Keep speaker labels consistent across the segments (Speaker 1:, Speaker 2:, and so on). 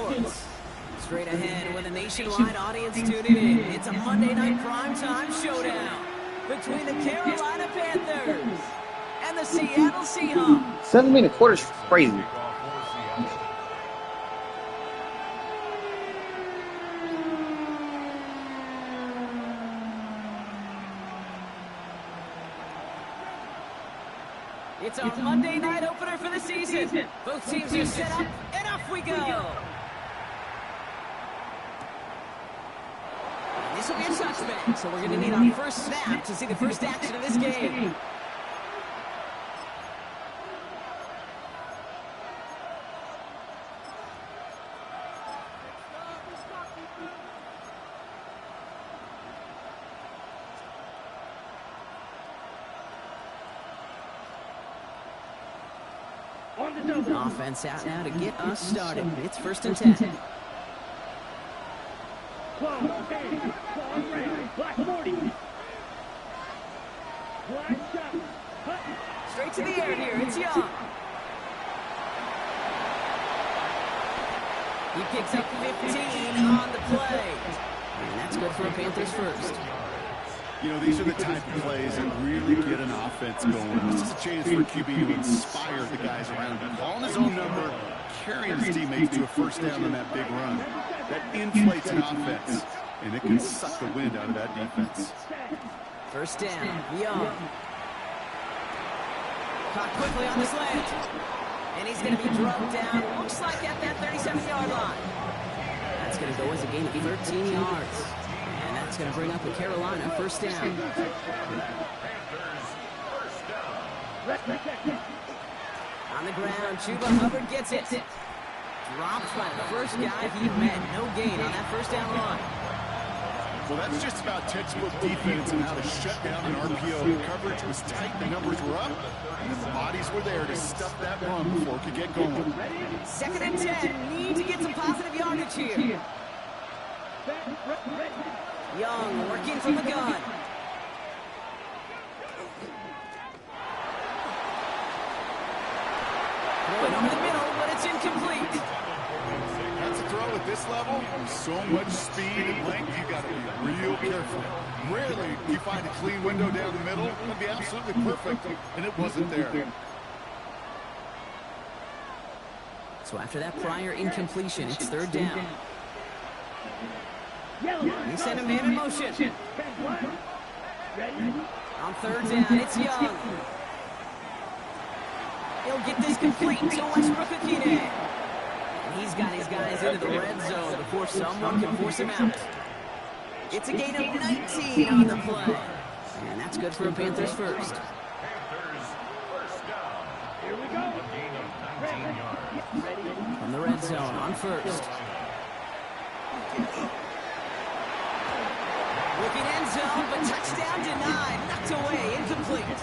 Speaker 1: sports. Straight ahead with a nationwide audience tuning in. It's a Monday night primetime showdown between the Carolina Panthers and the Seattle Seahawks.
Speaker 2: 7.25 is crazy.
Speaker 1: It's our Monday night opener for the season. Both teams are set up, and off we go. This will be a touchback, so we're going to need our first snap to see the first action of this game. Offense out now to get us started. It's 1st and 10. Straight to the air here. It's Young. He picks up 15 on the play. And that's good for a Panthers first.
Speaker 3: You know, these are the type of plays that really get an offense going. This is a chance for QB to inspire the guys around him. Calling his own number, carrying his teammates to a first down on that big run. That inflates an offense, and it can suck the wind out of that defense.
Speaker 1: First down, Young. Caught quickly on the slant. And he's going to be drugged down, looks like at that 37-yard line. That's going to go as a gain of 13 yards. And that's going to bring up a Carolina first down. On the ground, Chuba Hubbard gets it. Dropped by the first guy he met. No gain on that first down line.
Speaker 3: Well, that's just about textbook defense and how to shut down an RPO. The coverage was tight, the numbers were up, and the bodies were there to stuff that run before it could get going.
Speaker 1: 2nd and 10. Need to get some positive yardage here. Young working from the gun. Throwing over the middle, but it's incomplete.
Speaker 3: That's a throw at this level. With so much speed and length, you got to be real careful. Rarely do you find a clean window down the middle. It'd be absolutely perfect, and it wasn't there.
Speaker 1: So after that prior incompletion, it's 3rd down. He sent a man in motion. On 3rd down, it's Young. He'll get this complete to Westbrook-Akine. And he's got his guys into the red zone before someone can force him out. It's a gain of 19 on the play. And that's good for a Panthers first.
Speaker 4: Here we go.
Speaker 1: From the red zone on 1st. Looking end zone, but touchdown denied. Knocked away, incomplete.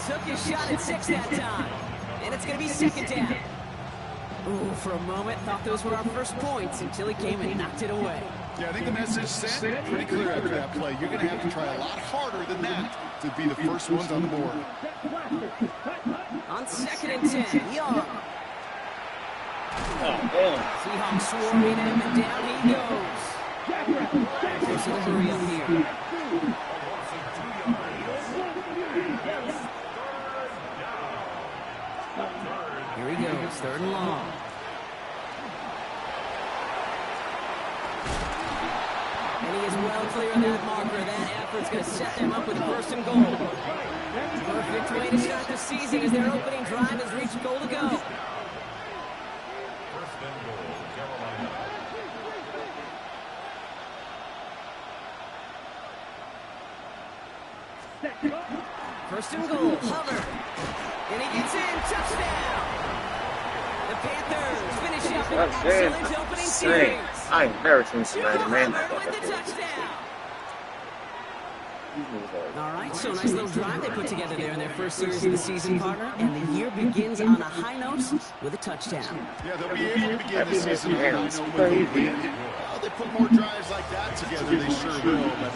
Speaker 1: Took his shot at 6 that time. And it's going to be 2nd down. Ooh, for a moment, thought those were our first points until he came and knocked it away.
Speaker 3: Yeah, I think the message sent pretty clear after that play. You're going to have to try a lot harder than that to be the first ones on the board.
Speaker 1: On 2nd and 10, Young. Seahawks swarming him, and down he goes. There's a hurry up here. Here he goes, 3rd and long. And he is well clear of that marker. That effort's going to set them up with a 1st and goal. Perfect way to start the season as their opening drive has reached goal to go.
Speaker 4: 1st and goal, Carolina.
Speaker 1: 1st and goal, Hubbard. And he gets in, touchdown. The Panthers finish up an excellent opening series.
Speaker 2: I ain't never seen somebody man like
Speaker 1: Hubbard with the touchdown. All right, so nice little drive they put together there in their first series of the season, partner. And the year begins on a high note with a touchdown.
Speaker 3: Yeah, they'll be able to begin the season on a high note with a win. Well, they put more drives like that together, they sure will. But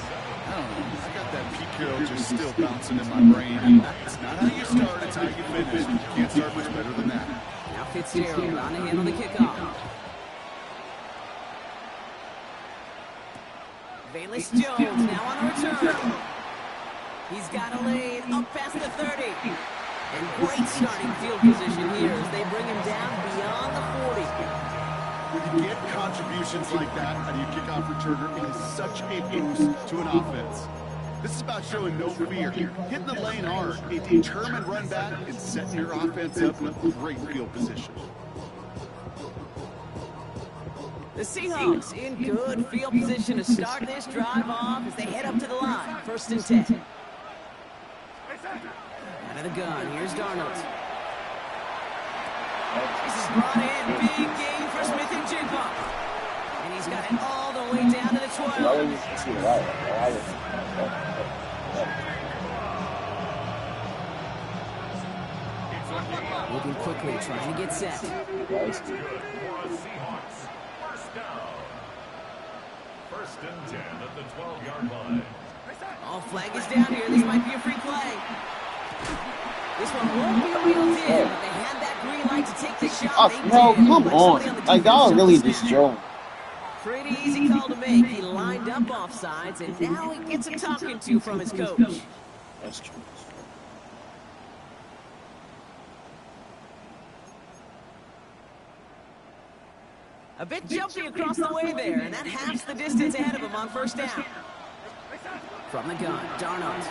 Speaker 3: I don't know, I got that Pete Carroll just still bouncing in my brain. It's not how you start, it's how you finish. You can't start much better than that.
Speaker 1: Now Fitzgerald on to handle the kickoff. Bayless Jones now on the return. He's got a lane up past the 30. And great starting field position here as they bring him down beyond the 40.
Speaker 3: When you get contributions like that out of your kickoff returner, it is such a boost to an offense. This is about showing no fear, hitting the lane hard, a determined run back, and setting your offense up in a great field position.
Speaker 1: The Seahawks in good field position to start this drive off as they head up to the line. 1st and 10. Out of the gun, here's Darnold. This is brought in, big game for Smith and Jigba. And he's got it all the way down to the 12. Moving quickly, trying to get set.
Speaker 4: First and 10 at the 12-yard line.
Speaker 1: All flag is down here. This might be a free play. This one won't be wheeled in, but they had that green light to take the shot.
Speaker 2: Oh, bro, come on. Like, y'all really just joke.
Speaker 1: Pretty easy call to make. He lined up offsides, and now he gets a talking to from his coach.
Speaker 2: That's true.
Speaker 1: A bit jumpy across the way there, and that halves the distance ahead of him on 1st down. From the gun, Darnold.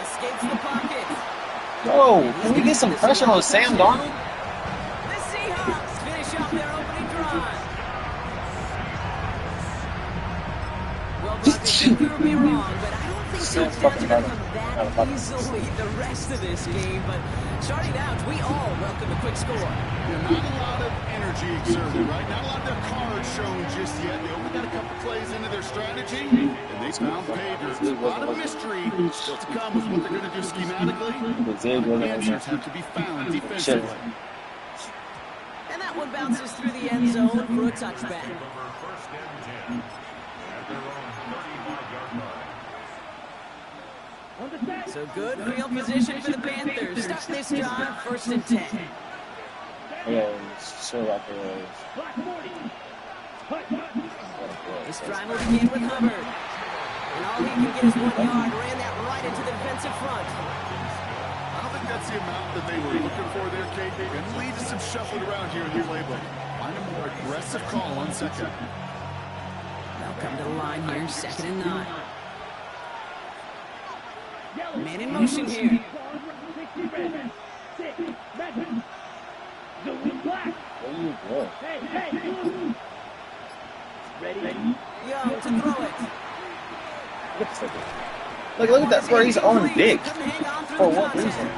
Speaker 1: Escapes the pocket.
Speaker 2: Yo, can we get some pressure on Sam Darnold?
Speaker 1: The Seahawks finish off their opening drive. Well, Brock, you could prove me wrong, but I don't think touchdowns are going to come that easily the rest of this game. But starting out, we all welcome a quick score.
Speaker 3: Yeah, not a lot of energy exerted, right? Not a lot of their cards shown just yet. They only got a couple plays into their strategy, and they found pay dirt. A lot of mystery still to come with what they're going to do schematically. The answers have to be found defensively.
Speaker 1: And that one bounces through the end zone for a touchback.
Speaker 4: First and 10 at their own 35-yard line.
Speaker 1: So good field position for the Panthers. Start this drive, 1st and 10.
Speaker 2: Yeah, so like
Speaker 1: This drive will begin with Hubbard. And all he can get is 1 yard. Ran that right into the defensive front.
Speaker 3: I don't think that's the amount that they were looking for there, Kate. They're going to lead to some shuffling around here in the playbook. Find a more aggressive call on 2nd.
Speaker 1: They'll come to the line here, 2nd and 9. Man in motion here. Young to throw it.
Speaker 2: Look at that, bro. He's on dick. For what reason?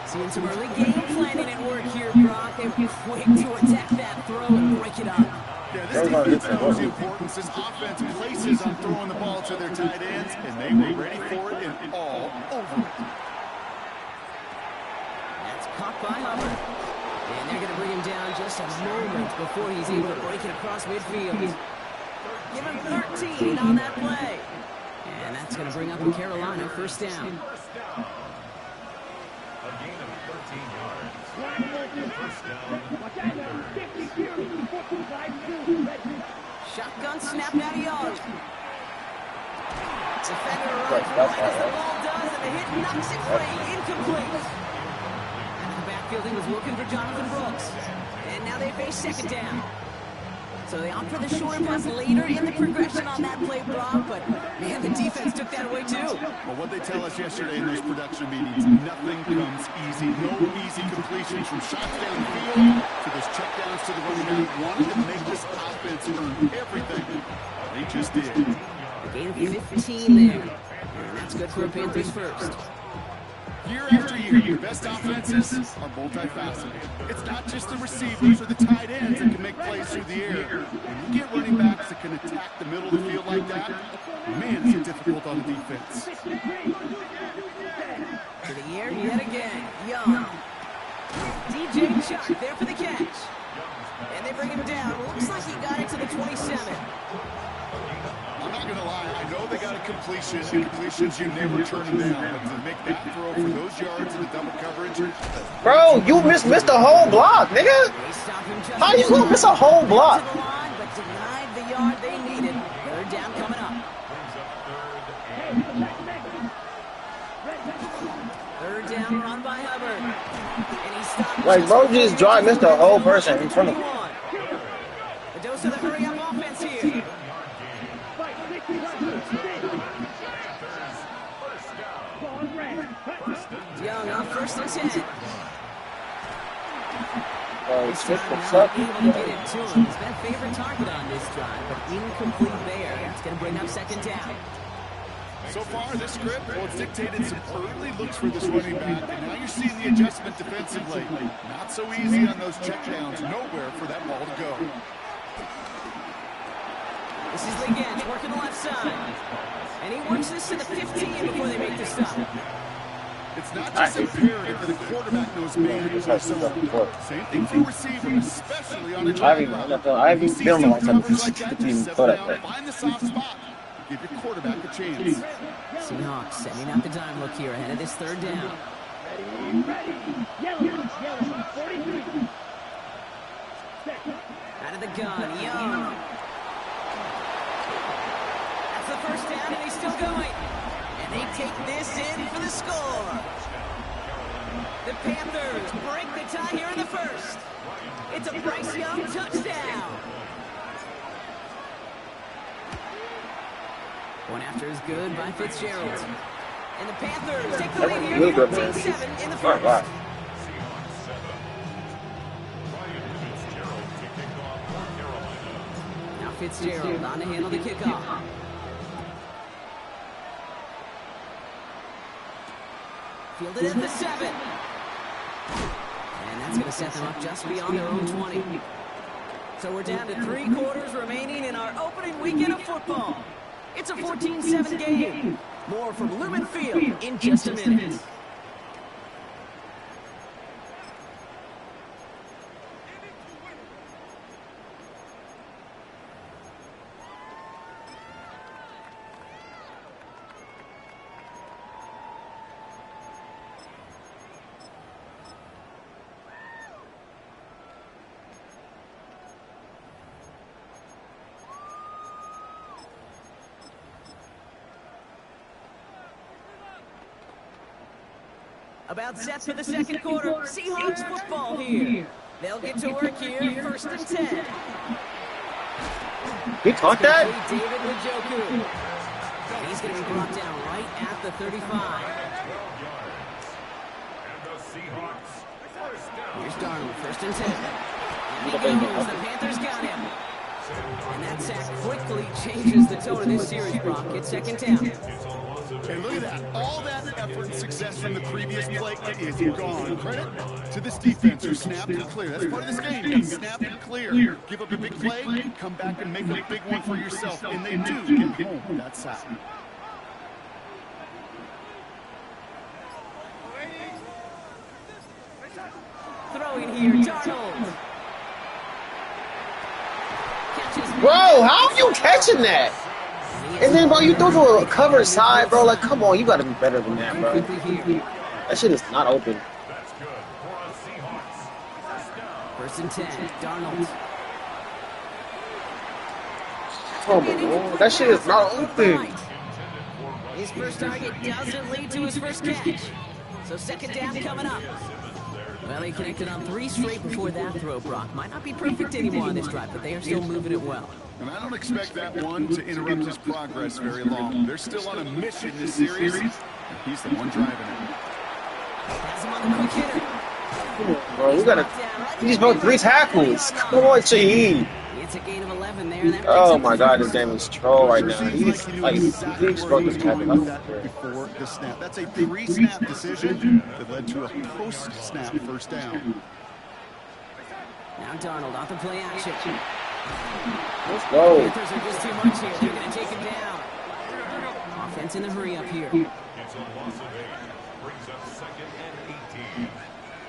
Speaker 1: Seeing some early game planning at work here, Brock. They were quick to attack that throw and break it up.
Speaker 3: Yeah, this defense knows the importance this offense places on throwing the ball to their tight ends, and they were ready for it and all over it.
Speaker 1: That's caught by Hubbard. And they're going to bring him down just a moment before he's able to break it across midfield. Give him 13 on that play. And that's going to bring up a Carolina 1st down.
Speaker 4: A gain of 13 yards. First down.
Speaker 1: Shotgun snap out of yard. Defender runs right as the ball does, and the hit knocks it free, incomplete. Out of the backfield, he was looking for Jonathan Brooks. And now they face 2nd down. So they opt for the shorter pass later in the progression on that play, Brock, but man, the defense took that away too.
Speaker 3: Well, what they tell us yesterday in those production meetings, nothing comes easy. No easy completions from shots down the field to those checkdowns to the running back. Wanted to make this offense earn everything. They just did.
Speaker 1: A gain of 15 there. And that's good for a Panthers 1st.
Speaker 3: Year after year, your best offenses are multifaceted. It's not just the receivers or the tight ends that can make plays through the air. When you get running backs that can attack the middle of the field like that, man, is it difficult on the defense.
Speaker 1: To the air yet again. Young. DJ Chuck there for the catch. And they bring him down. Looks like he got it to the 27.
Speaker 3: I'm not going to lie, I know they got a completion. Completions, you never turn them down. But to make that throw for those yards in the double coverage.
Speaker 2: Bro, you missed a whole block, nigga. How you gonna miss a whole block?
Speaker 1: But denied the yard they needed. stop
Speaker 2: Like, bro, just drive, missed the whole person in front of him.
Speaker 1: A dose of the hurry-up offense here. Young on 1st and 10.
Speaker 2: It's just the
Speaker 1: Able
Speaker 2: suck.
Speaker 1: to get it to him. He's been a favorite target on this drive, but incomplete there. It's going to bring up 2nd down.
Speaker 3: So far, this script, well, it's dictated some early looks for this running back, and now you're seeing the adjustment defensively. Not so easy on those checkdowns. Nowhere for that ball to go.
Speaker 1: This is Legend working the left side. And he works this to the 15 before they make the stop.
Speaker 3: It's not just imperative that the quarterback knows man is zone. Same thing for receiver, especially on a drive.
Speaker 2: I haven't been on the long time to even put up there.
Speaker 3: Find the soft spot. Give your quarterback a chance.
Speaker 1: Seahawks sending out the dime look here ahead of this 3rd down. Out of the gun, Young. That's the 1st down, and he's still going. And they take this in for the score. The Panthers break the tie here in the 1st. It's a Bryce Young touchdown. One after is good by Fitzgerald. And the Panthers take the lead here, 14-7 in the 1st. Now Fitzgerald on to handle the kickoff. Fielded at the 7. And that's going to set them up just beyond their own 20. So we're down to 3 quarters remaining in our opening weekend of football. It's a 14-7 game. More from Lumen Field in just a minute. About set for the 2nd quarter. Seahawks football here. They'll get to work here, 1st and 10.
Speaker 2: He caught that?
Speaker 1: David Njoku. And he's going to be brought down right at the 35. Here's Darnold, 1st and 10. And he goes. The Panthers got him. And that sack quickly changes the tone of this series, Brock. It's 2nd down.
Speaker 3: And look at that. All that effort and success from the previous play is gone. Credit to this defense who snapped and clear. That's part of this game. You snap and clear. Give up a big play, come back and make a big one for yourself. And they do get home that sack.
Speaker 1: Throwing here, Darnold.
Speaker 2: Bro, how are you catching that? And then, bro, you throw to a cover side, bro. Like, come on, you got to be better than that, bro. That shit is not open.
Speaker 1: 1st and 10, Darnold.
Speaker 2: Oh, my Lord. That shit is not open.
Speaker 1: His first target doesn't lead to his first catch. So 2nd down coming up. Well, he connected on 3 straight before that throw, Brock. Might not be perfect anymore on this drive, but they are still moving it well.
Speaker 3: And I don't expect that one to interrupt his progress very long. They're still on a mission this series. He's the one driving it.
Speaker 1: Has him on the quick hitter.
Speaker 2: Bro, we gotta. He just broke 3 tackles. Come on, Shaheed.
Speaker 1: It's a gain of 11 there. And that
Speaker 2: Oh my God, this game is troll right now. He's like, he just broke his tackle.
Speaker 3: Before the snap. That's a pre-snap decision that led to a post-snap 1st down.
Speaker 1: Now Darnold off the play action.
Speaker 2: Let's go.
Speaker 1: Panthers are just too much here. They're going to take him down. Offense in the hurry up here.
Speaker 4: It's a loss of 8. Brings up 2nd and 18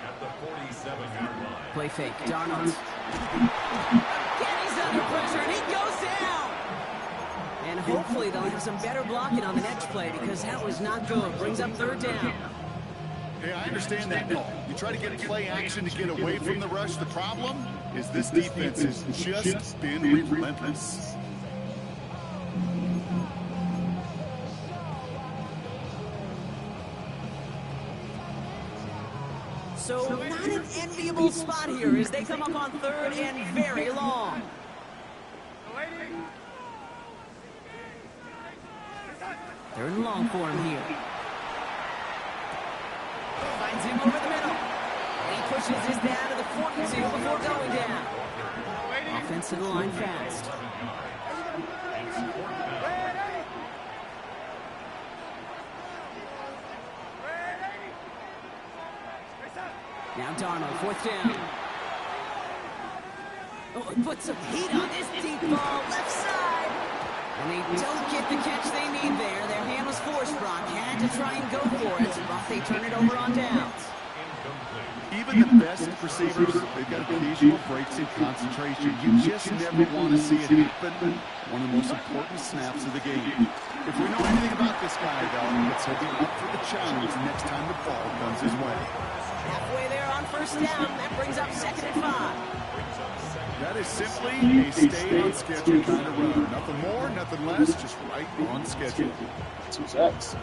Speaker 4: at the 47-yard line.
Speaker 1: Play fake. Darnold. And he's under pressure, and he goes down. And hopefully they'll have some better blocking on the next play because that was not good. Brings up 3rd down.
Speaker 3: Hey, I understand that call. You try to get play action to get away from the rush. The problem is this defense has just been relentless.
Speaker 1: So not an enviable spot here as they come up on third and very long. Third and long for him here. Finds him over the middle. And he pushes this down to the 42 before going down. Offense to the line fast. Now Darnold, fourth down. Oh, he puts some heat on this deep ball, left side. And they don't get the catch they need there. Their hand was forced, Brock. Had to try and go for it, but they turn it over on downs.
Speaker 3: Even the best receivers, they've got occasional breaks in concentration. You just never want to see it happen. One of the most important snaps of the game. If we know anything about this guy, though, it's he'll be up for the challenge next time the ball comes his way.
Speaker 1: Halfway there on first down. That brings up 2nd and 5.
Speaker 3: That is simply a stay on schedule kind of run. Nothing more, nothing less, just right on schedule.
Speaker 2: 2 sacks.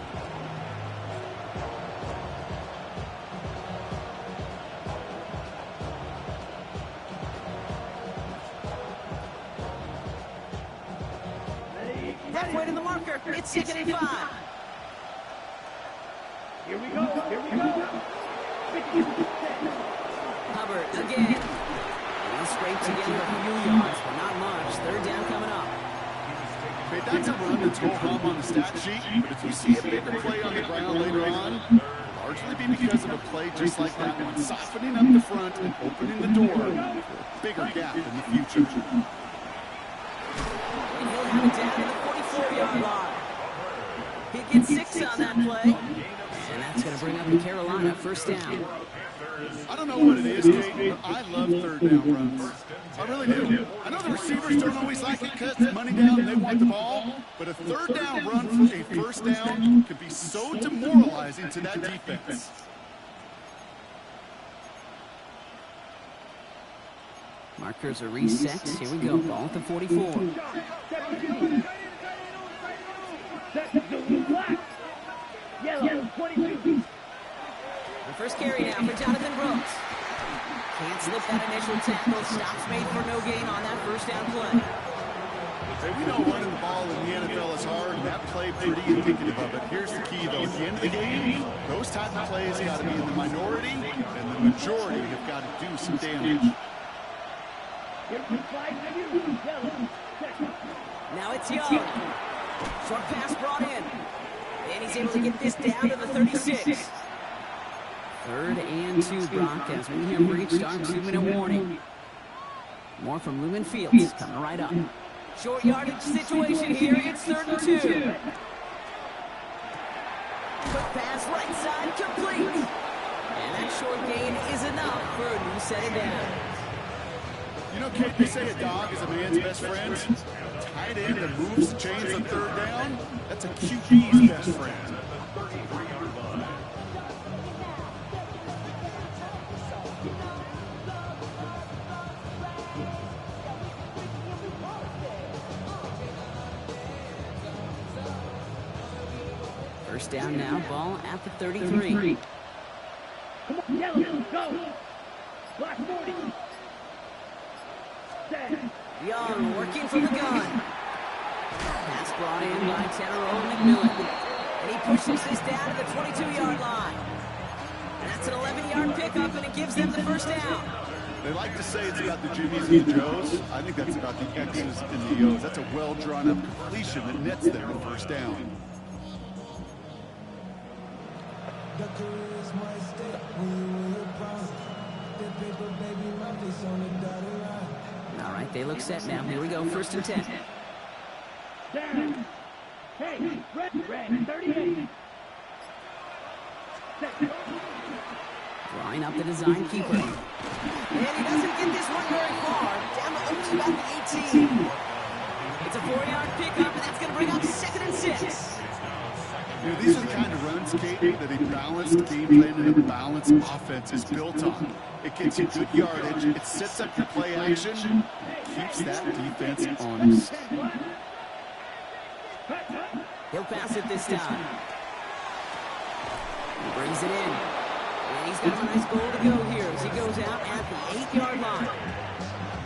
Speaker 1: Halfway to the marker. It's 2nd and 5.
Speaker 5: Here we go. Here we go.
Speaker 1: Hubbard again. They'll scrape together a few yards, but not much. Third down coming up.
Speaker 3: Okay, that's a run that's go hum on the stat sheet, but if you see a bigger play on the ground later on, largely be because of a play just like that one, softening up the front and opening the door for a bigger gap in the future.
Speaker 1: And he'll have it down to the 44-yard line. He gets 6 on that play. And that's going to bring up the Carolina first down.
Speaker 3: I don't know what it is, Kate, but I love third down runs. I really do. I know the receivers don't always like it because it's money down and they want the ball, but a third down run for a first down can be so demoralizing to that defense.
Speaker 1: Markers are reset. Here we go. Ball at the 44.
Speaker 5: Yellow, 22.
Speaker 1: The first carry now for Jonathan Brooks. Can't slip that initial tackle. Stops made for no gain on that first down play.
Speaker 3: Hey, we know running the ball in the NFL is hard, and that play pretty indicative of it. Here's the key, though. At the end of the game, those type of plays got to be in the minority, and the majority have got to do some damage.
Speaker 1: Now it's Young. Short pass brought in. And he's able to get this down to the 36. 3rd and 2, Brock, as we have reached our 2-minute warning. More from Lumen Fields coming right up. Short yardage situation here. It's 3rd and 2. Quick pass right side, complete. And that short gain is enough for a new set of downs.
Speaker 3: You know, Kate, they say a dog is a man's best friend. Tight end that moves the chains on third down, that's a QB's best friend.
Speaker 1: First down now, ball at the 33.
Speaker 5: Come on, yellow, go. Block 40.
Speaker 1: Young working from the gun. Pass brought in by Tenero McMillan. And he pushes this down to the 22-yard line. And that's an 11-yard pickup, and it gives them the first down.
Speaker 3: They like to say it's about the Jimmies and the Joes. I think that's about the X's and the O's. That's a well-drawn-up completion that nets them the first down.
Speaker 1: All right, they look set now. Here we go, 1st and 10.
Speaker 5: Down. Hey, red, 38.
Speaker 1: Drawing up the design keeper. And he doesn't get this one very far. Down to only about the 18. It's a 4-yard pickup, and that's going to bring up 2nd and 6.
Speaker 3: You know, these are the kind of runs, Kate, that a balanced game plan and a balanced offense is built on. It gets you good yardage, it sets up your play action, keeps that defense honest.
Speaker 1: He'll pass it this time. He brings it in. And he's got a nice goal to go here as he goes out at the 8-yard line.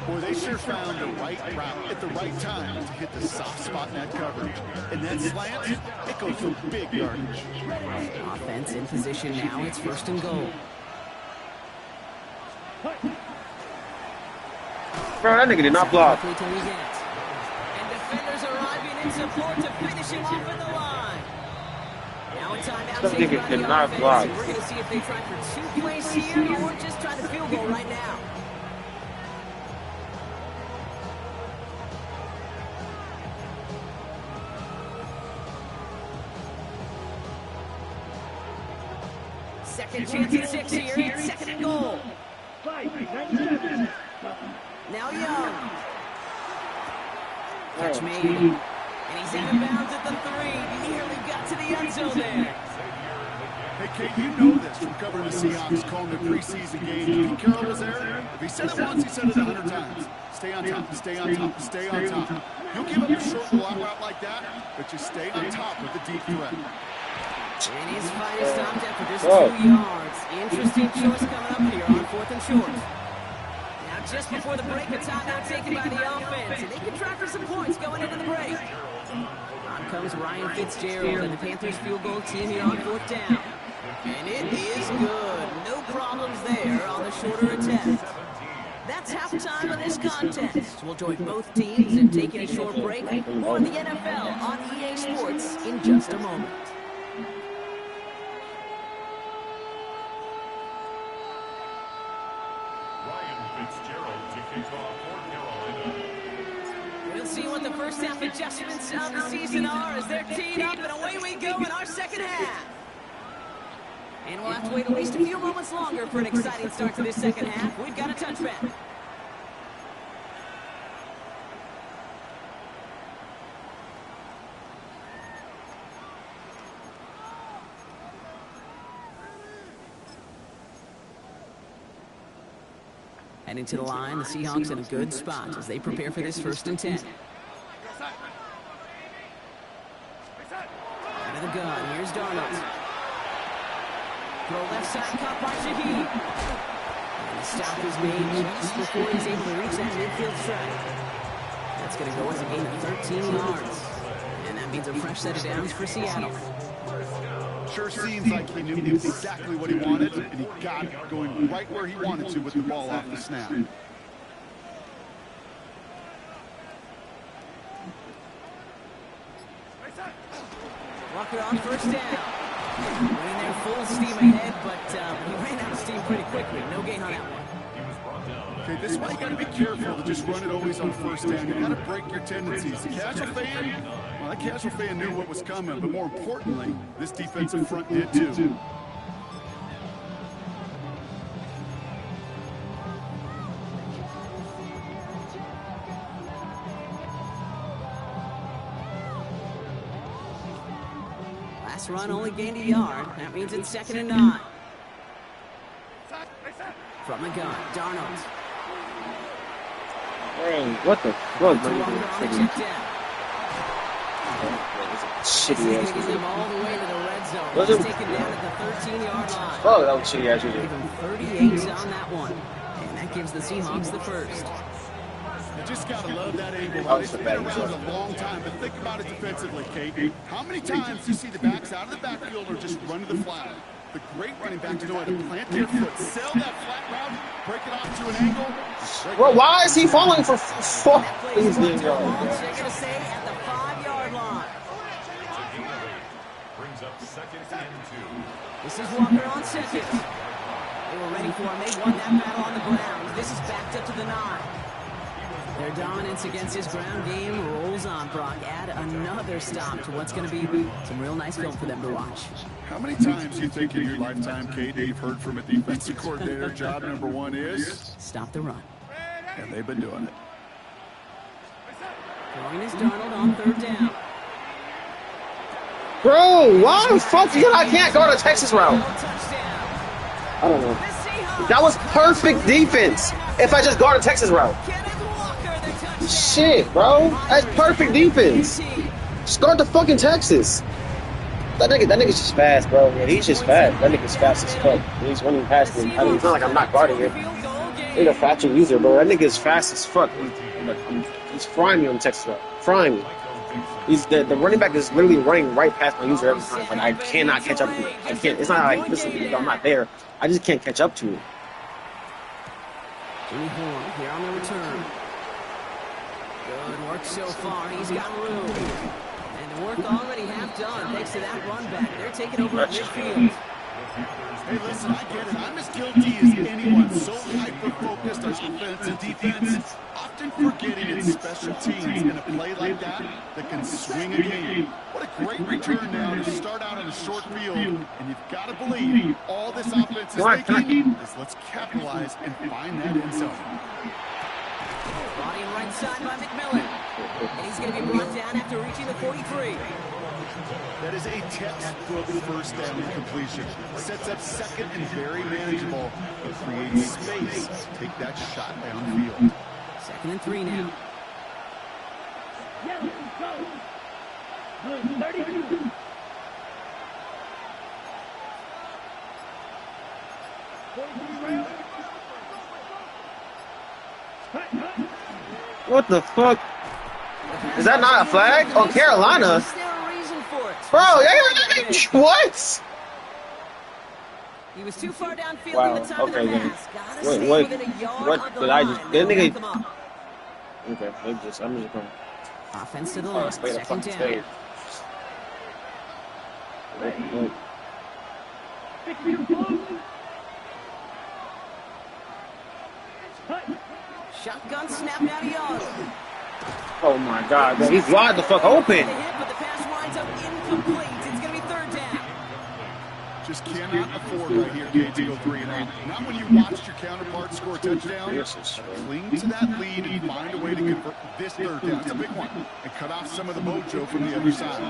Speaker 3: Boy, they sure found the right route at the right time to hit the soft spot in that coverage. And that slant, it goes for big yardage.
Speaker 1: Offense in position now. It's 1st and goal.
Speaker 2: Bro, that nigga did not block.
Speaker 1: And defenders arriving in support to finish him off at the line. Now in timeout,
Speaker 2: That
Speaker 1: taken
Speaker 2: nigga
Speaker 1: by
Speaker 2: did
Speaker 1: the
Speaker 2: not
Speaker 1: offense.
Speaker 2: block.
Speaker 1: We're going to see if they try for 2 plays here or just try the field goal right now. Second chance at 6 here. It's 2nd and goal. Now Young. Catch made. And he's out of bounds at the 3. Nearly got to the end zone there.
Speaker 3: Hey, Kate, you know this from covering the Seahawks, calling the preseason game. Pete Carroll was there. If he said it once, he said it 100 times. Stay on top, stay on top, stay on top. You'll give up a short route like that, but you stay on top with the deep threat.
Speaker 1: And his fight is stopped after just 2 yards. Interesting choice coming up here on 4th and short. Now just before the break, a timeout taken by the offense. And they can try for some points going into the break. On comes Ryan Fitzgerald and the Panthers field goal team here on 4th down. And it is good. No problems there on the shorter attempt. That's halftime of this contest. We'll join both teams in taking a short break. More of the NFL on EA Sports in just a moment. We'll see what the first half adjustments of the season are as they're teed up, and away we go in our second half. And we'll have to wait at least a few moments longer for an exciting start to this second half. We've got a touchback. Heading to the line, the Seahawks in a good spot as they prepare for this 1st and 10. Out of the gun, here's Darnold. Throw left side, caught by Shaheed. And the stop is made just before he's able to reach that midfield strike. That's going to go as a gain of 13 yards. And that means a fresh set of downs for Seattle.
Speaker 3: Sure seems like he knew exactly what he wanted, and he got it going right where he wanted to with the ball off the snap.
Speaker 1: Walker on 1st down. Running there full steam ahead, but he ran out of steam pretty quickly. No gain on that one.
Speaker 3: Okay, this is why you got to be careful to just run it always on 1st down. You got to break your tendencies. The casual fan, well, that casual fan knew what was coming, but more importantly, this defensive front did too.
Speaker 1: Last run only gained a yard. That means it's 2nd and 9. From the gun, Darnold.
Speaker 2: Dang, what the fuck, man? Shitty ass.
Speaker 1: Taking them all the way to the red zone.
Speaker 2: Was
Speaker 1: He's
Speaker 2: it?
Speaker 1: taken down at the 13-yard line.
Speaker 2: Oh, that was shitty ass.
Speaker 1: Give him 38 on that one. And that gives the Seahawks the first.
Speaker 3: You just got to love that angle.
Speaker 2: Oh,
Speaker 3: It's
Speaker 2: it's a
Speaker 3: been
Speaker 2: bad
Speaker 3: around a long time, but think about it defensively, Kate. How many times do you see the backs out of the backfield or just run to the flat? The great running backs know how to plant their foot, sell that flat route, break it off to an angle.
Speaker 2: Bro, why is he falling for 4? Please,
Speaker 1: They're going to stay at the 5-yard line.
Speaker 4: Brings up 2nd and 2.
Speaker 1: This is Walker on 2nd. They were ready for him. They won that battle on the ground. This is backed up to the 9. Their dominance against his ground game rolls on, Brock. Add another stop to what's going to be some real nice film for them to watch.
Speaker 3: How many times do you think in your lifetime, Kate, you've heard from a defensive coordinator, job number 1 is?
Speaker 1: Stop the run.
Speaker 3: And they've been doing it.
Speaker 1: Throwing is Darnold on 3rd down.
Speaker 2: Bro, why the fuck I can't go to Texas route? I don't know. That was perfect defense if I just go to Texas route. Shit, bro. That's perfect defense. Just go to fucking Texas. That nigga's just fast, bro. Yeah, he's just fast. That nigga's fast as fuck. He's running past me. I mean, it's not like I'm not guarding him. He's a fractured user, bro. That nigga's fast as fuck. He's frying me on the Texas route. Frying me. The running back is literally running right past my user every time, but I cannot catch up to it. I can't. It's not like, listen, I'm not there. I just can't catch up to it.
Speaker 1: Jimmy Horn here on the return. Good work so far. He's got room. And the work already half done thanks to that run back. They're taking over at midfield.
Speaker 3: Hey, listen, I get it. I'm as guilty as anyone. So hyper-focused on offense and defense, often forgetting it's special teams in a play like that can swing a game. What a great return now to start out on a short field. And you've got to believe all this offense is thinking is let's capitalize and find that end zone.
Speaker 1: Body right side by McMillan. And he's going to be brought down after reaching the 43.
Speaker 3: That is a textbook first down completion. Sets up second and very manageable, but creates space to take that shot downfield.
Speaker 1: 2nd and 3 now.
Speaker 5: Yellow, go. Blue, 32.
Speaker 2: What the fuck? Is that not a flag? Oh, Carolina? Bro, what?
Speaker 1: He was too far downfield
Speaker 2: Wow,
Speaker 1: at the time
Speaker 2: okay,
Speaker 1: of the
Speaker 2: then.
Speaker 1: pass. Gotta
Speaker 2: Wait,
Speaker 1: stay
Speaker 2: what?
Speaker 1: within a yard
Speaker 2: What
Speaker 1: of the
Speaker 2: did I
Speaker 1: line.
Speaker 2: just? That
Speaker 1: They'll
Speaker 2: nigga.
Speaker 1: come up.
Speaker 2: Okay, I'm just going.
Speaker 1: Offense to the
Speaker 2: Oh,
Speaker 1: line.
Speaker 2: spade,
Speaker 1: 2nd down.
Speaker 2: spade. Look.
Speaker 1: Shotgun snap out of Young.
Speaker 2: Oh my God, man, he's wide the fuck open.
Speaker 1: But the pass winds up incomplete. It's going to be 3rd down.
Speaker 3: Just cannot afford right here, Kate, to go 3 and out. Not when you watched your counterpart score a touchdown. Cling to that lead and find a way to convert this 3rd down. It's a big one. And cut off some of the mojo from the other side.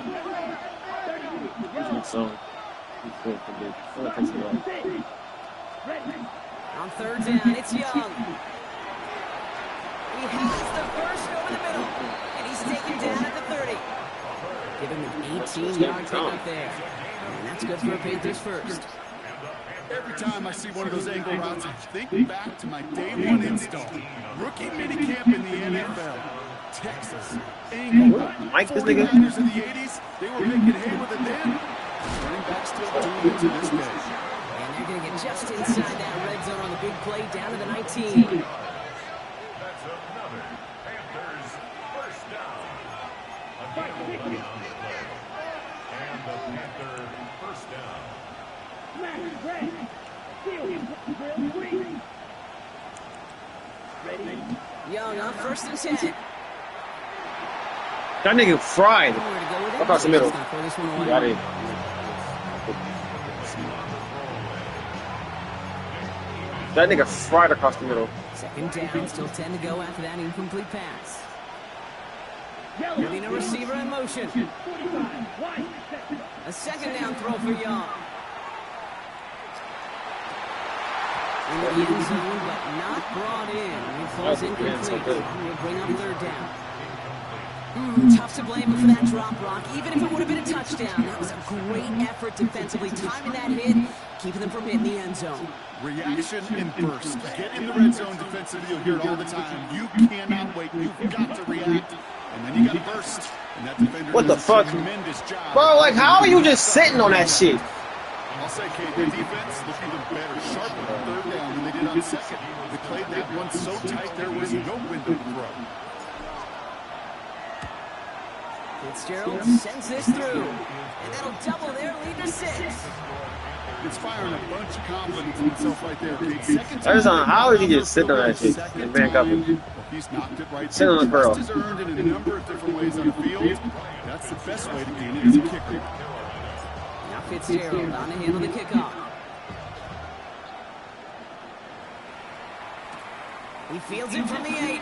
Speaker 1: On 3rd down, it's Young. He has the first over the middle. And he's taken down at the 30. Give him an 18-yard pickup there. And that's good for a Panthers first.
Speaker 3: Every time I see one of those angle routes, I think back to my day one install. Rookie minicamp in the NFL. Texas. Angle route. 49ers in the 80s, they were making hay with it then. Running back still doing it to this day.
Speaker 1: And they're going to get just inside that red zone on the big play down to the 19.
Speaker 4: That's another Panthers first down. Again, on the play. And the Panther first down.
Speaker 1: Young on 1st and 10.
Speaker 2: That nigga fried across the middle. Got it. That nigga fried across the middle.
Speaker 1: 2nd down, still 10 to go after that incomplete pass. Getting a receiver in motion. A 2nd down throw for Young. In the end zone, but not brought in. It falls incomplete. We'll bring up 3rd down. Tough to blame him for that drop, Rock. Even if it would have been a touchdown, that was a great effort defensively, timing that hit, keeping them from hitting the end zone.
Speaker 3: Reaction and burst. Get in the red zone defensively. You'll hear it all the time. You cannot wait. You've got to react. And then you got to burst. And that defender
Speaker 2: What the fuck?
Speaker 3: Tremendous job.
Speaker 2: Bro, like, how are you just sitting on that shit?
Speaker 3: I'll say, Kate, the defense looked even better, sharper on 3rd down than they did on 2nd. They played that one so tight there was no window to throw.
Speaker 1: Fitzgerald sends this through, and that'll double their lead to 6.
Speaker 3: It's firing a bunch of confidence in himself right there, Kate. 2nd
Speaker 2: I just don't know, how is he just sitting on that shit and man coverage?
Speaker 3: He's knocked it right
Speaker 2: Sitting on the curl.
Speaker 3: Trust is earned in a number of different ways on the field. That's the best way to gain it as a kicker.
Speaker 1: Now Fitzgerald on to handle the kickoff. He fields it from the 8.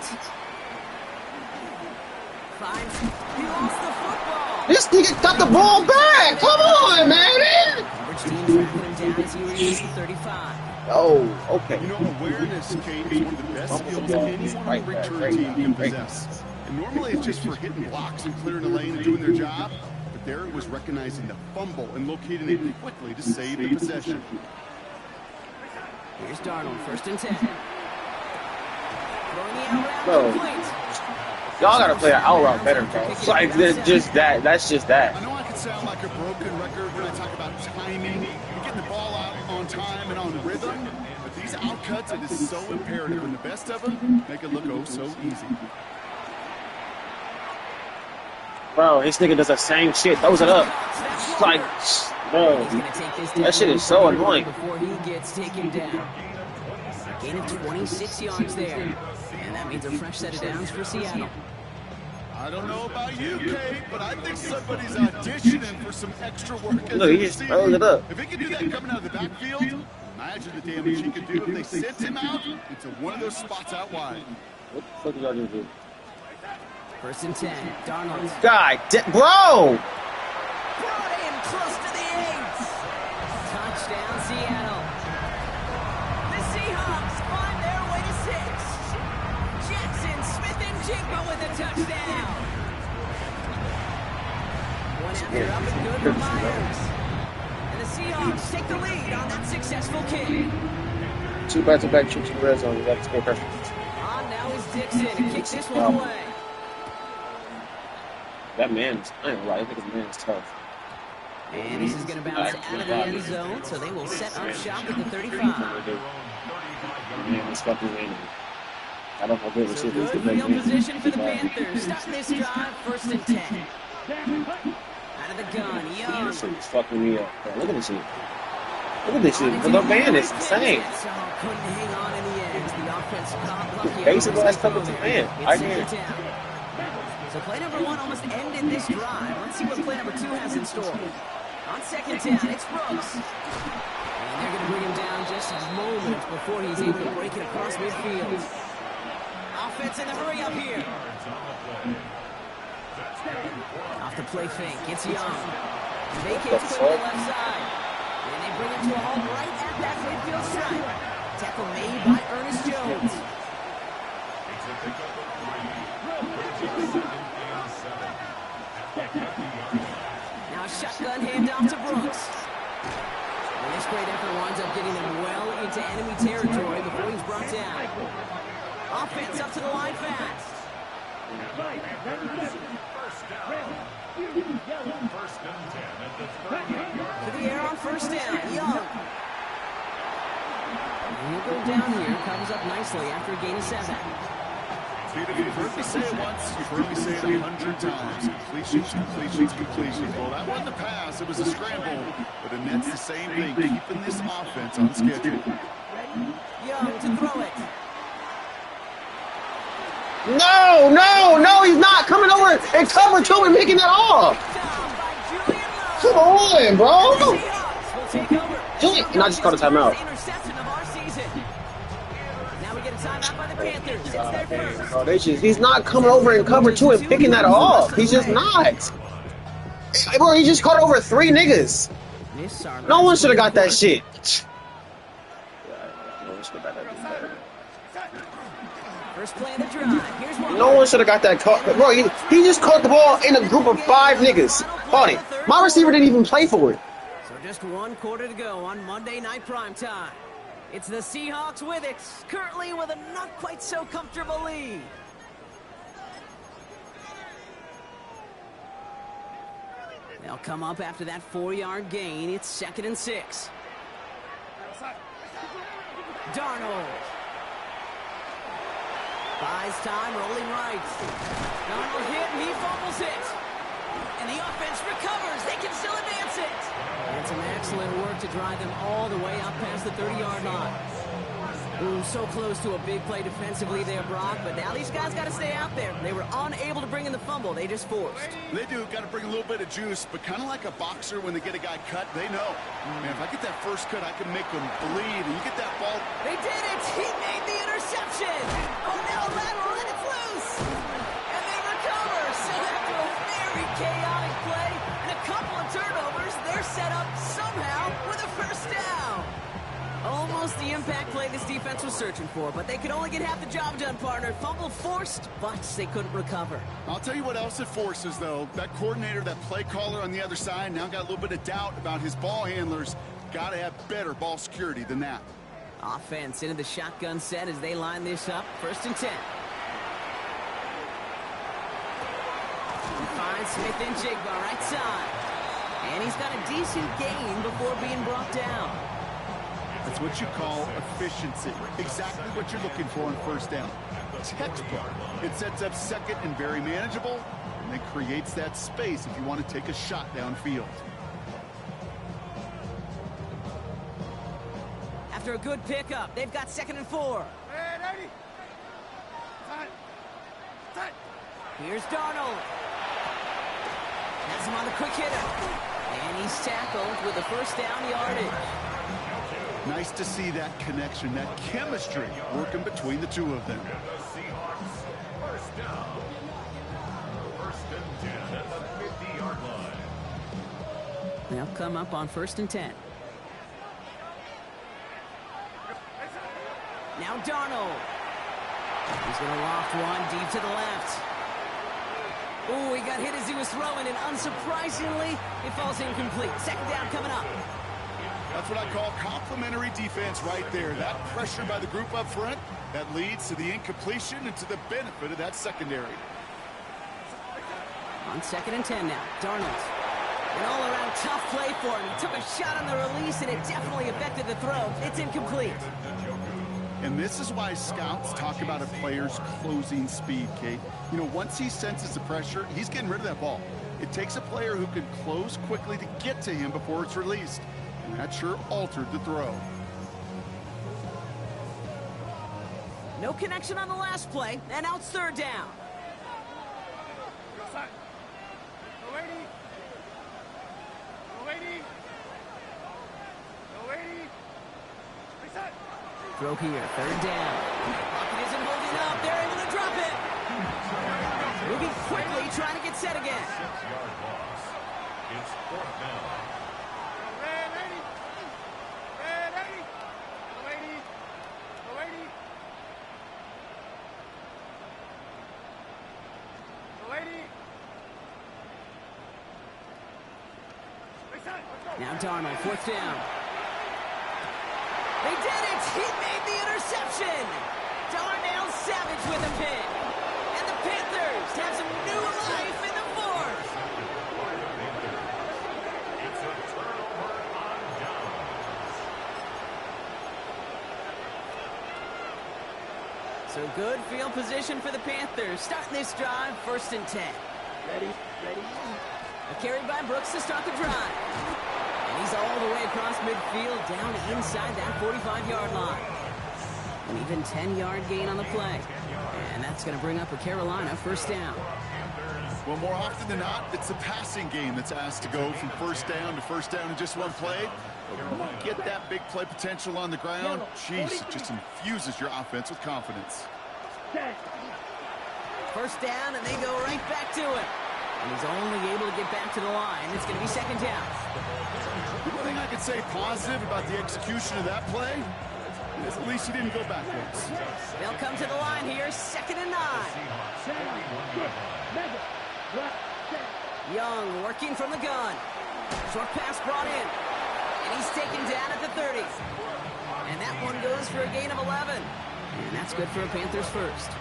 Speaker 1: He lost the football.
Speaker 2: This nigga got the ball back. Come on, man.
Speaker 1: Which team tracking him down as he reaches the 35.
Speaker 2: Oh, okay.
Speaker 3: You know, awareness, Kate, is one of the best skills any return team can possess. And normally it's just for hitting blocks and clearing the lane and doing their job. But there it was recognizing the fumble and locating it quickly to save the possession.
Speaker 1: Here's Darnold, 1st and 10. Throwing the out route
Speaker 2: Bro.
Speaker 1: complete.
Speaker 2: Y'all gotta play an out route better, bro. It's like just that. That's just that.
Speaker 3: I know I could sound like a broken record when I talk about timing and getting the ball out on time and on rhythm, but these out cuts, it is so imperative, and the best of them make it look oh so easy.
Speaker 2: Bro, this nigga does the same shit. Throws it up. It's like, bro, that shit is so annoying.
Speaker 1: Before he gets taken down. A gain of 26 yards there. And that means a fresh set of downs for Seattle.
Speaker 3: I don't know about you, Kate, but I think somebody's auditioning for some extra work.
Speaker 2: Look, he just throws it up.
Speaker 3: If he can do that coming out of the backfield, imagine the damage he could do if they sent him out into one of those spots out wide.
Speaker 2: What the fuck are y'all gonna do?
Speaker 1: 1st and 10. Darnold.
Speaker 2: God, bro!
Speaker 1: Brought in close to the 8. Touchdown, Seattle. The Seahawks find their way to 6. Jackson, Smith, and Jigba with a touchdown. One after up and good for Myers. And the Seahawks take the lead on that successful kick.
Speaker 2: 2 back-to-back trips in the red zone. You gotta score pressure.
Speaker 1: On now is Dixon. He kicks this one away.
Speaker 2: That man's, I ain't gonna lie, I think his man's tough.
Speaker 1: And this is going to bounce out of the end zone, so they will set up shop at the 35.
Speaker 2: Man, this fucking man. I don't know if
Speaker 1: So good field position for the Panthers. Starting this drive, 1st and 10. Out of the gun, Young.
Speaker 2: This shit is fucking me up. Bro, look at this shit. Look at this shit. The man is insane.
Speaker 1: So couldn't hang on in the end. The offense caught lucky.
Speaker 2: Basic last couple to man. I hear.
Speaker 1: So play number 1 almost ended this drive. Let's see what play number 2 has in store. On 2nd down, it's Brooks. And they're going to bring him down just a moment before he's able to break it across midfield. Offense in the hurry up here. Off the play fake, it's Young. Vacates quickly left side. And they bring him to a halt right at that midfield stripe. Tackle made by Ernest Jones. Now a shotgun handoff to Brooks. And this great effort winds up getting him well into enemy territory before he's brought down. Offense up to the line fast. To the air on 1st down. Young. And he'll go down here. Covers up nicely after a gain of 7.
Speaker 3: If you've heard me say it once, you've heard me say it 100 times. Completions, completions, completions. Well, that wasn't a pass. It was a scramble. But the Nets the same thing, keeping this offense on schedule.
Speaker 1: Young to throw it.
Speaker 2: No, he's not coming over and cover 2 and making that off. Come on, bro. Julian, and I just caught a timeout. Bro, he's not coming over and cover 2 and picking that off. He's just not. Bro, he just caught over 3 niggas. No one should have got that shit.
Speaker 1: First play of the drive. Here's one.
Speaker 2: No one should have got that caught. Bro, he just caught the ball in a group of 5 niggas. Caught it. My receiver didn't even play for it.
Speaker 1: So just 1 quarter to go on Monday Night Primetime. It's the Seahawks with it, currently with a not quite so comfortable lead. They'll come up after that 4-yard gain. It's 2nd and 6. Darnold. Buys time, rolling right. Darnold hit, and he fumbles it. And the offense recovers. They can still advance it. And some excellent work to drive them all the way up past the 30-yard line. Ooh, so close to a big play defensively there, Brock, but now these guys got to stay out there. They were unable to bring in the fumble. They just forced.
Speaker 3: They do. Got to bring a little bit of juice, but kind of like a boxer when they get a guy cut, they know. Man, if I get that first cut, I can make them bleed. And you get that ball.
Speaker 1: They did it. He made the interception. Oh, now lateral, and it's loose. And they recover. So after a very chaotic play and a couple of turnovers, they're set up somehow with a first down. Almost the the impact play this defense was searching for, but they could only get half the job done, partner. Fumble forced, but they couldn't recover.
Speaker 3: I'll tell you what else it forces, though. That coordinator, that play caller on the other side, now got a little bit of doubt about his ball handlers. Got to have better ball security than that.
Speaker 1: Offense into the shotgun set as they line this up. 1st and 10. He finds Smith-Njigba right side. And he's got a decent gain before being brought down.
Speaker 3: That's what you call efficiency. Exactly what you're looking for on 1st down. Textbook. It sets up 2nd and very manageable, and it creates that space if you want to take a shot downfield.
Speaker 1: After a good pickup, they've got 2nd and 4. Here's Darnold. Has him on the quick hitter. And he's tackled with a 1st down yardage.
Speaker 3: Nice to see that connection, that chemistry working between the two of them.
Speaker 4: The Seahawks, 1st down. 1st and 10 at the 50-yard line.
Speaker 1: They'll come up on 1st and 10. Now Darnold. He's going to loft one deep to the left. Oh, he got hit as he was throwing, and unsurprisingly, it falls incomplete. 2nd down coming up.
Speaker 3: That's what I call complementary defense right there. That pressure by the group up front, that leads to the incompletion and to the benefit of that secondary.
Speaker 1: On 2nd and 10 now, Darnold. An all-around tough play for him. He took a shot on the release, and it definitely affected the throw. It's incomplete.
Speaker 3: And this is why scouts talk about a player's closing speed, Kate. You know, once he senses the pressure, he's getting rid of that ball. It takes a player who can close quickly to get to him before it's released. And that sure altered the throw.
Speaker 1: No connection on the last play, and now it's 3rd down. Throw here, 3rd down. Pocket isn't holding up. They're able to drop it. Moving quickly, trying to get set again.
Speaker 4: 6-yard loss. It's 4th down.
Speaker 1: Now Darnold, 4th down. They did it! He made the interception! Darnell Savage with a pick. And the Panthers have some new life in the 4th.
Speaker 4: It's a turnover on downs.
Speaker 1: So good field position for the Panthers. Starting this drive, 1st and 10.
Speaker 5: Ready.
Speaker 1: A carry by Brooks to start the drive. And he's all the way across midfield, down inside that 45-yard line. An even 10-yard gain on the play. And that's going to bring up a Carolina 1st down.
Speaker 3: Well, more often than not, it's the passing game that's asked to go from 1st down to 1st down in just one play. But get that big play potential on the ground, jeez, it just infuses your offense with confidence.
Speaker 1: 1st down, and they go right back to it. And he's only able to get back to the line. It's going to be 2nd down.
Speaker 3: The one thing I could say positive about the execution of that play is at least he didn't go backwards.
Speaker 1: They'll come to the line here, 2nd and 9. Young working from the gun. Short pass brought in. And he's taken down at the 30. And that one goes for a gain of 11. And that's good for a Panthers 1st.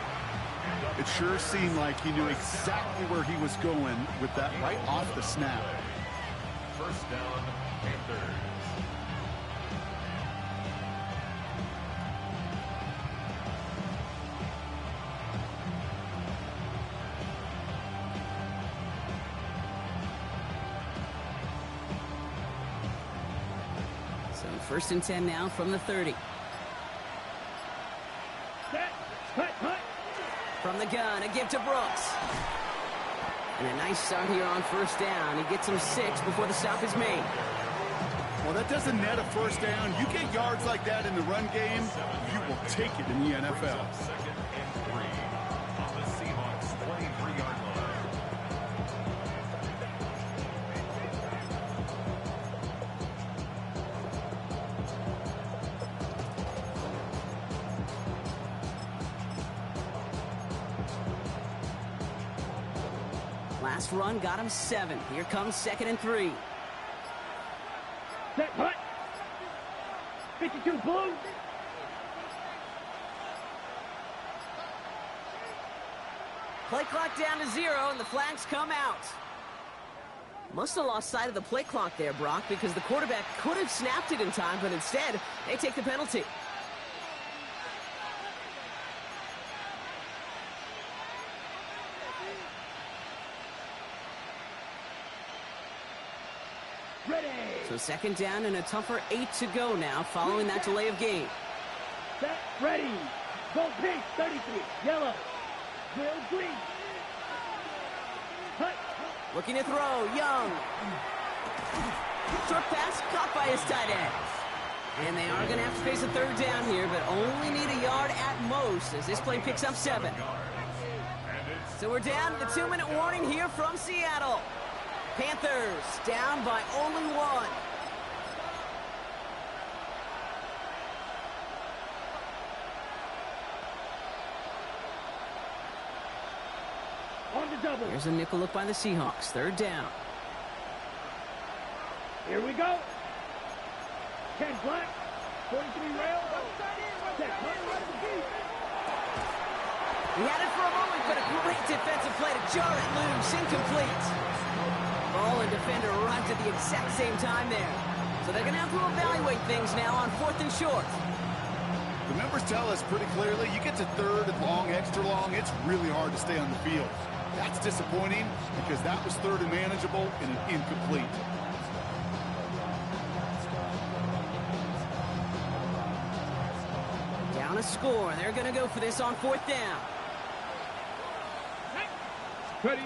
Speaker 3: It sure seemed like he knew exactly where he was going with that right off the snap.
Speaker 4: 1st down, Panthers.
Speaker 1: So 1st and 10 now from the 30. From the gun, a give to Brooks. And a nice start here on 1st down. He gets him 6 before the stop is made.
Speaker 3: Well, that doesn't net a 1st down. You get yards like that in the run game, you will take it in the NFL.
Speaker 4: 2nd and 3 on the Seahawks' 23-yard line.
Speaker 1: Last run got him 7. Here comes 2nd and 3.
Speaker 5: Set, hut. 52 blue.
Speaker 1: Play clock down to 0, and the flags come out. Must have lost sight of the play clock there, Brock, because the quarterback could have snapped it in time, but instead, they take the penalty.
Speaker 5: Ready.
Speaker 1: So 2nd down and a tougher 8 to go now following that delay of game.
Speaker 5: Set, ready. Go pink, 33. Yellow. Will green. Hut.
Speaker 1: Looking to throw, Young. Short pass caught by his tight end. And they are going to have to face a 3rd down here, but only need a yard at most as this play picks up 7. So we're down to the 2-minute warning here from Seattle. Panthers down by only 1.
Speaker 5: On the double.
Speaker 1: Here's a nickel look by the Seahawks. 3rd down.
Speaker 5: Here we go. 10 black. 43 rail. Set, hut.
Speaker 1: He had it for a moment, but a great defensive play to jar it loose. Incomplete. Ball and defender arrived at the exact same time there. So they're going to have to evaluate things now on 4th and short.
Speaker 3: The numbers tell us pretty clearly, you get to 3rd and long, extra long, it's really hard to stay on the field. That's disappointing because that was 3rd and manageable and an incomplete.
Speaker 1: Down a score. They're going to go for this on 4th down.
Speaker 5: Ready.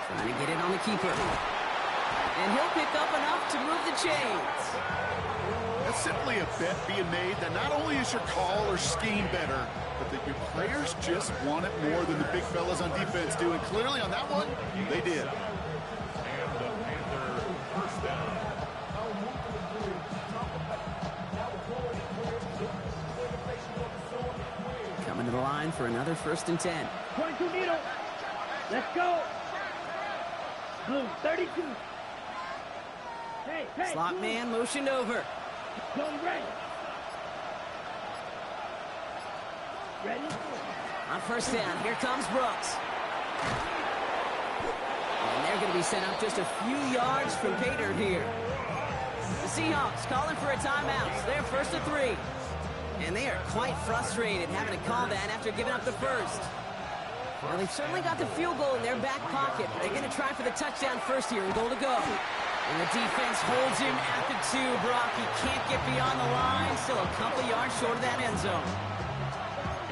Speaker 1: Trying to get it on the keeper. And he'll pick up enough to move the chains.
Speaker 3: That's simply a bet being made that not only is your call or scheme better, but that your players just want it more than the big fellas on defense do. And clearly on that one, they did.
Speaker 4: And the Panther first down.
Speaker 1: Coming to the line for another 1st and 10.
Speaker 5: 22 needle. Let's go. Blue, 32. Hey, hey.
Speaker 1: Slot
Speaker 5: blue.
Speaker 1: man motioned over.
Speaker 5: Going ready. Ready.
Speaker 1: On 1st down, here comes Brooks. And they're going to be sent up just a few yards from Pater here. The Seahawks calling for a timeout. So they're 1st and 3. And they are quite frustrated having to call that after giving up the first. Well, they've certainly got the field goal in their back pocket. They're going to try for the touchdown first here and goal to go. And the defense holds him at the 2, Brock. He can't get beyond the line. Still a couple yards short of that end zone.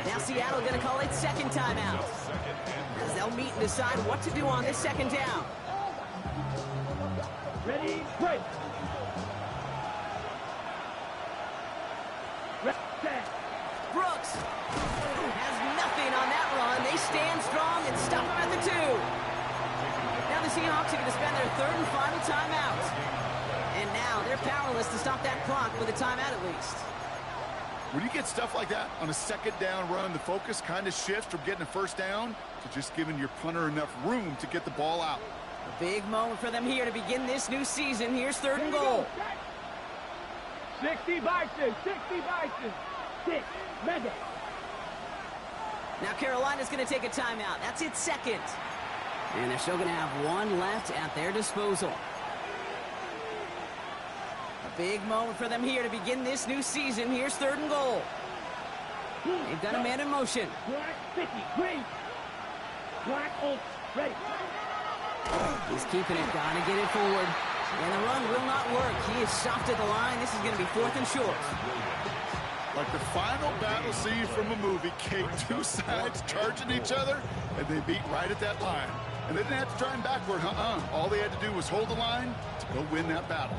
Speaker 1: Now Seattle going to call it 2nd timeout, as they'll meet and decide what to do on this 2nd down.
Speaker 5: Ready, break. Set.
Speaker 1: Brooks has nothing on that run. They stand strong and stop him at the 2. Now the Seahawks are going to spend their 3rd and final timeout. And now they're powerless to stop that clock with a timeout at least.
Speaker 3: When you get stuff like that on a 2nd down run, the focus kind of shifts from getting a 1st down to just giving your punter enough room to get the ball out.
Speaker 1: A big moment for them here to begin this new season. Here's 3rd and goal.
Speaker 5: 60 Bison, 60 Bison. 6, Madden.
Speaker 1: Now Carolina's going to take a timeout. That's its 2nd. And they're still going to have 1 left at their disposal. A big moment for them here to begin this new season. Here's 3rd and goal. They've got a man in motion.
Speaker 5: Black 50, green. Black Oak, ready.
Speaker 1: He's keeping it. Got to get it forward. And the run will not work. He is stopped at the line. This is going to be 4th and short.
Speaker 3: Like the final battle scene from a movie, Kate, 2 sides charging each other, and they beat right at that line. And they didn't have to try and backward, All they had to do was hold the line to go win that battle.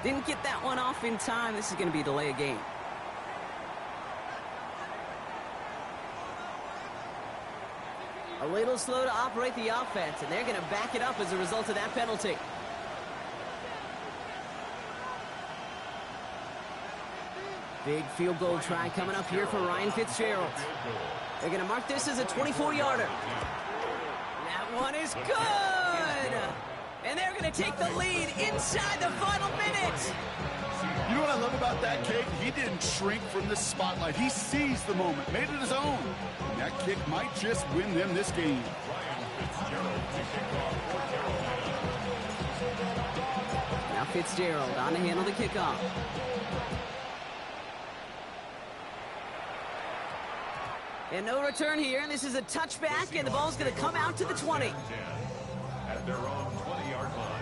Speaker 1: Didn't get that one off in time. This is going to be a delay of game. A little slow to operate the offense, and they're going to back it up as a result of that penalty. Big field goal try coming up here for Ryan Fitzgerald. They're going to mark this as a 24-yarder. That one is good! And they're going to take the lead inside the final minute.
Speaker 3: You know what I love about that kick? He didn't shrink from the spotlight. He seized the moment, made it his own. And that kick might just win them this game.
Speaker 1: Now Fitzgerald on to handle the kickoff. And no return here. This is a touchback, and the ball's going to come out to the 20.
Speaker 4: At their own 20-yard line.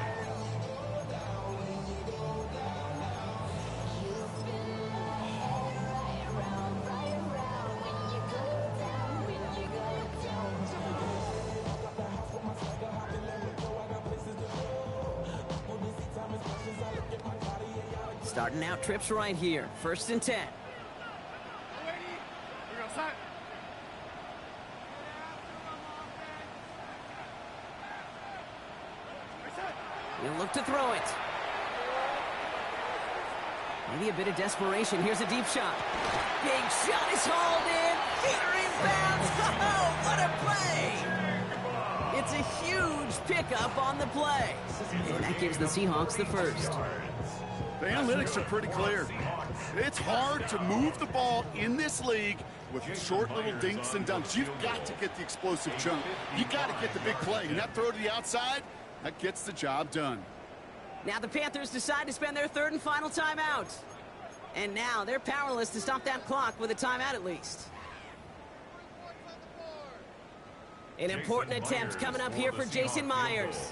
Speaker 1: Starting out trips right here. 1st and 10. He'll look to throw it. Maybe a bit of desperation. Here's a deep shot. Big shot is hauled in. Feeder inbounds. Oh, what a play! It's a huge pickup on the play. And that gives the Seahawks the first.
Speaker 3: The analytics are pretty clear. It's hard to move the ball in this league with short little dinks and dunks. You've got to get the explosive chunk. You've got to get the big play. And that throw to the outside, that gets the job done.
Speaker 1: Now the Panthers decide to spend their 3rd and final timeout. And now they're powerless to stop that clock with a timeout at least. An important attempt coming up here for Jason Myers.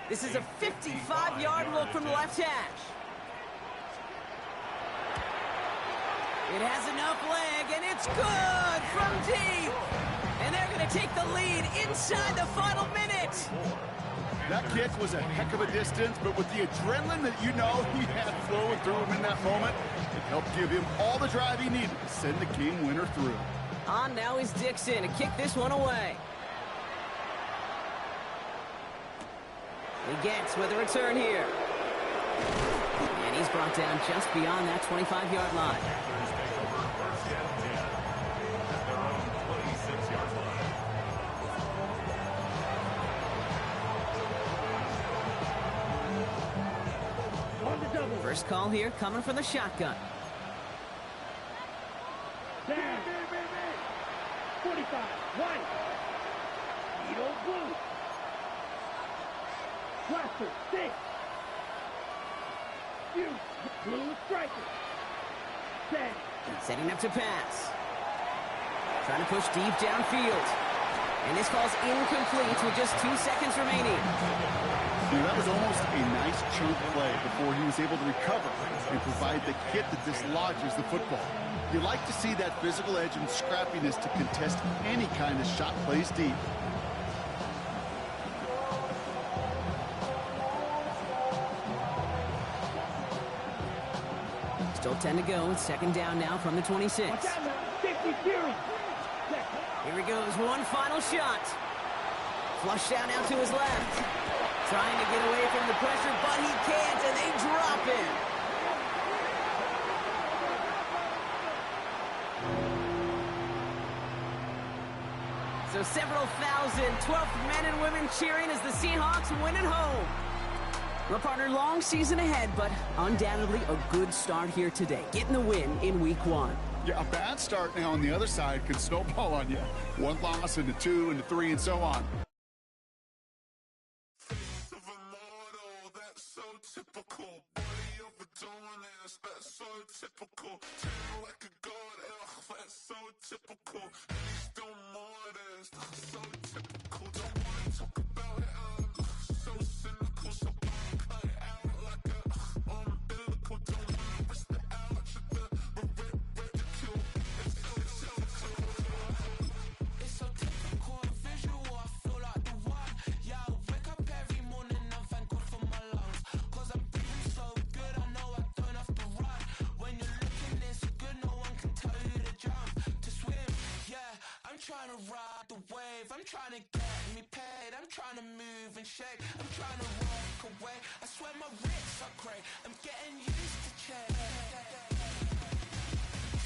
Speaker 1: This is a 55-yard look from the left hash. It has enough leg, and it's good from deep. And they're going to take the lead inside the final minute.
Speaker 3: That kick was a heck of a distance, but with the adrenaline that you know he had flowing through him in that moment, it helped give him all the drive he needed to send the game winner through.
Speaker 1: On now is Dixon to kick this one away. He gets with a return here. And he's brought down just beyond that 25-yard line. First call here coming from the shotgun.
Speaker 5: 45, white. Edo blue. Blaster, 6. You, blue striker. 10.
Speaker 1: Setting up to pass. Trying to push deep downfield. And this ball's incomplete with just 2 seconds remaining.
Speaker 3: That was almost a nice chunk play before he was able to recover and provide the hit that dislodges the football. You like to see that physical edge and scrappiness to contest any kind of shot plays deep.
Speaker 1: Still 10 to go. It's 2nd down now from the 26.
Speaker 5: Watch out now, 50 Fury.
Speaker 1: Here he goes, one final shot. Flush down out to his left. Trying to get away from the pressure, but he can't, and they drop him. So several thousand 12th men and women cheering as the Seahawks win at home. Well, partner, long season ahead, but undoubtedly a good start here today. Getting the win in week 1.
Speaker 3: Yeah, a bad start now on the other side could snowball on you. 1 loss into 2 into 3 and so on.
Speaker 6: Typical, body overdoing this, that's so typical. Tell like a god, that's so typical. Please don't more this, that's so typical. Don't wanna talk about it, so cynical. So cut it out like a umbilical. Don't wanna risk the ouch of the ridicule. It's so typical, visual, I feel like the one. Yeah, I wake up every morning and thank God for my lungs. 'Cause I'm breathing so good, I know trying to ride the wave, I'm trying to get me paid, I'm trying to move and shake, I'm trying to walk away, I swear my wrists are cray, I'm getting used to change.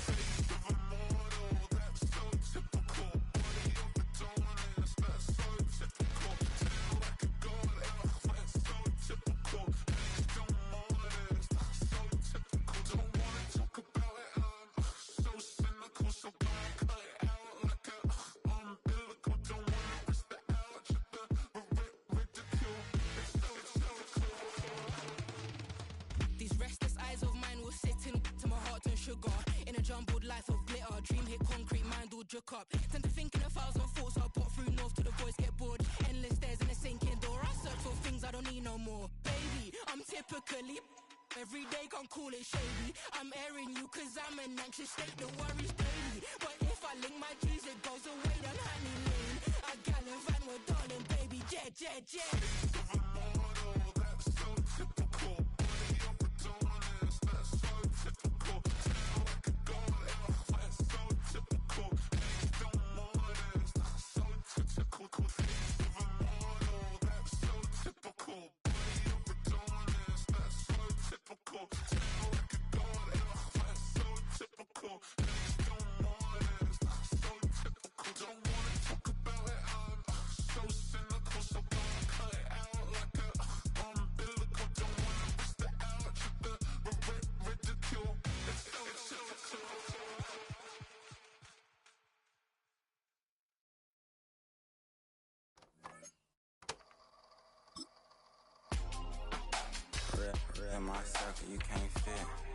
Speaker 6: Face of a mortal, that's so typical. Body of Adonis, that's so typical. Tail like a god, that's so typical. Next on mornings, that's so typical. Don't wanna talk about it, I'm so cynical, so gonna cut it out like a umbilical. Don't wanna risk the ouch, the ridicule. It's so typical.
Speaker 7: These restless eyes of mine will sit in to my heart and sugar. In a jumbled life of glitter, dream hit concrete, mind all juk up. Tend to think in 1,000 thoughts, I'll put through north to the voice, get bored. Endless stairs in a sinking door, I search for things I don't need no more. Baby, I'm typically every day, can't call it shady. I'm airing you cause I'm an anxious state, the worries daily. But if I link my G's, it goes away down honey lane. I gallivant with darling, baby, jet, jet, jet.
Speaker 6: Face of a mortal, that's so typical. Body of Adonis, that's so typical. Tail like a god, that's so typical. Next on mornings, that's so typical. Face of a mortal, that's so typical. Body of Adonis, that's so typical. Tail like a god, that's so typical. Next on mornings, that's so typical. Don't wanna talk about it, I'm so cynical, so gonna cut it out like a umbilical. Don't wanna risk the ouch, the ridicule. It's so typical.
Speaker 8: Real in my circle, you can't fit.